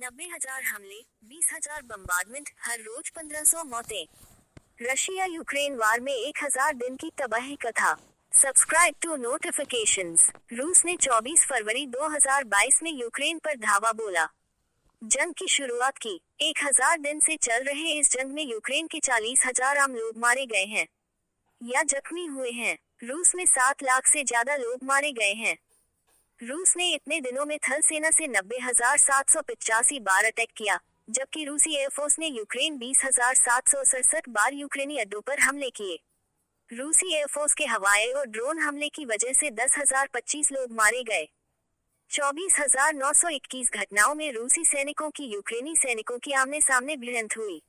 90,000 हमले, 20,000 बम्बार्डमेंट, हर रोज 1,500 मौतें। Russia Ukraine वार में 1,000 दिन की तबाही कथा। Subscribe to notifications. रूस ने 24 फरवरी 2022 में यूक्रेन पर धावा बोला। जंग की शुरुआत की। 1,000 दिन से चल रहे इस जंग में यूक्रेन के 40,000 आम लोग मारे गए हैं या जख्मी हुए हैं। रूस में 7 लाख से ज्यादा लोग मारे गए हैं। रूस ने इतने दिनों में थल सेना से 90,785 बार अटैक किया, जबकि रूसी एयरफोर्स ने यूक्रेन 20,767 बार यूक्रेनी अड्डों पर हमले किए। रूसी एयरफोर्स के हवाई और ड्रोन हमले की वजह से 10,025 लोग मारे गए। 24,921 घटनाओं में रूसी सैनिकों की यूक्रेनी सैनिकों की आमने सामने भिड़ंत हुई।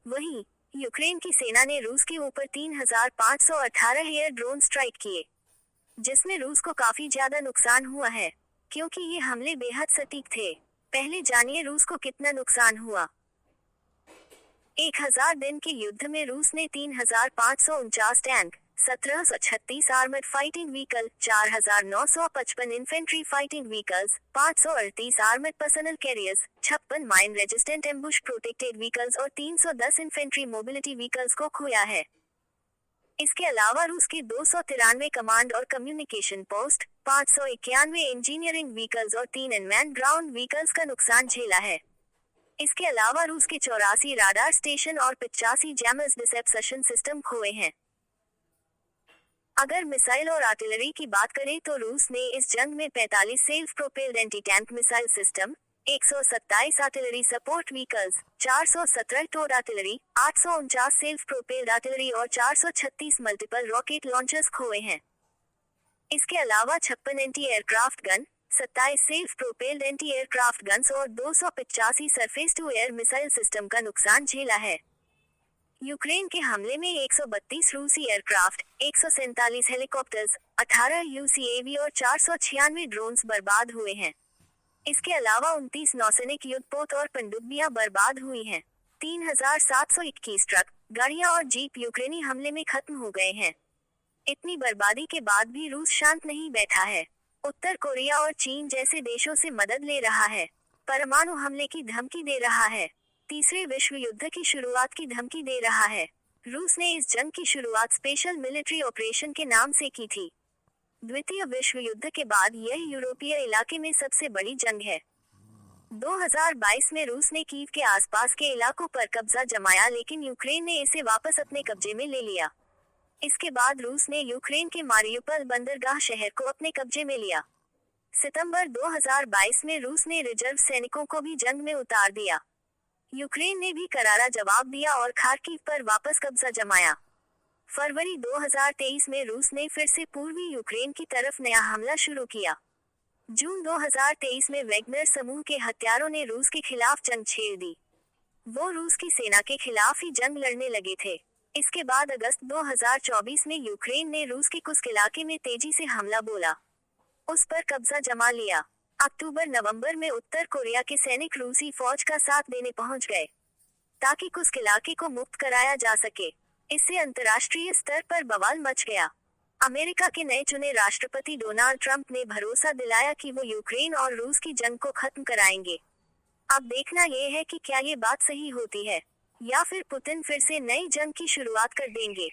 वहीं यूक्रेन की सेना ने रूस के ऊपर 3,518 एयर ड्रोन स्ट्राइक किए, जिसमें रूस को काफी ज्यादा नुकसान हुआ है, क्योंकि ये हमले बेहद सटीक थे। पहले जानिए रूस को कितना नुकसान हुआ। 1,000 दिन के युद्ध में रूस ने 3,549 tank, 1,736 armoured fighting vehicle, 4,955 infantry fighting vehicles, 538 armoured personal carriers, 56 mine resistant ambush protected vehicles और 310 इन्फेंट्री मोबिलिटी व्हीकल्स को खोया है। इसके अलावा रूस के 293 कमांड और कम्युनिकेशन पोस्ट, 591 इंजीनियरिंग व्हीकल्स और 3 अनमैन्ड ग्राउंड व्हीकल्स का नुकसान झेला है। इसके अलावा रूस के 84 राडार स्टेशन और 85 जैमर्स डिसेप्शन सिस्टम खोए हैं। अगर मिसाइल और आर्टिलरी की बात करें तो रूस ने इस जंग में 45 self propelled anti tank missile system, 127 artillery support vehicles, 417 towed artillery, 849 self propelled artillery और 436 मल्टीपल रॉकेट लॉन्चर्स खोए हैं। इसके अलावा 56 anti aircraft gun, 27 self propelled anti aircraft guns और 285 surface to air missile system का नुकसान झेला है। यूक्रेन के हमले में 132 रूसी एयरक्राफ्ट, 147 हेलीकॉप्टर्स, 18 यूसीएवी और 496 ड्रोन्स बर्बाद हुए हैं। इसके अलावा 29 नौसैनिक युद्धपोत और पनडुब्बियां बर्बाद हुई हैं। 3,721 ट्रक, गाड़ियां और जीप यूक्रेनी हमले में खत्म हो गए हैं। इतनी बर्बादी के बाद भी रूस शांत नहीं बैठा है। उत्तर कोरिया और चीन जैसे देशों से मदद ले रहा है। परमाणु हमले की धमकी दे रहा है। तीसरे विश्व युद्ध की शुरुआत की धमकी दे रहा है। रूस ने इस जंग की शुरुआत स्पेशल मिलिट्री ऑपरेशन के नाम से की थी। द्वितीय विश्व युद्ध के बाद यह यूरोपीय इलाके में सबसे बड़ी जंग है। 2022 में रूस ने कीव के आसपास के इलाकों पर कब्जा जमाया, लेकिन यूक्रेन ने इसे वापस अपने कब्जे में ले लिया। इसके बाद रूस ने यूक्रेन के मारियुपोल बंदरगाह शहर को अपने कब्जे में लिया। सितंबर 2022 में रूस ने रिजर्व सैनिकों को भी जंग में उतार दिया। यूक्रेन ने भी करारा जवाब दिया और खार्किव पर वापस कब्जा जमाया। फरवरी 2023 में रूस ने फिर से पूर्वी यूक्रेन की तरफ नया हमला शुरू किया। जून 2023 में वैग्नर समूह के हत्यारों ने रूस के खिलाफ जंग छेड़ दी। वो रूस की सेना के खिलाफ ही जंग लड़ने लगे थे। इसके बाद अगस्त 2024 में यूक्रेन ने रूस के कुस्क इलाके में तेजी से हमला बोला, उस पर कब्जा जमा लिया। अक्टूबर-नवंबर में उत्तर कोरिया के सैनिक रूसी फौज का साथ देने पहुंच गए, ताकि कुस्क इलाके को मुक्त कराया जा सके। इससे अंतर्राष्ट्रीय स्तर पर बवाल मच गया। अमेरिका के नए चुने राष्ट्रपति डोनाल्ड ट्रंप ने भरोसा दिलाया कि वो यूक्रेन और रूस की जंग को खत्म कराएंगे। अब देखना ये है कि क्या ये बात सही होती है या फिर पुतिन फिर से नई जंग की शुरुआत कर देंगे।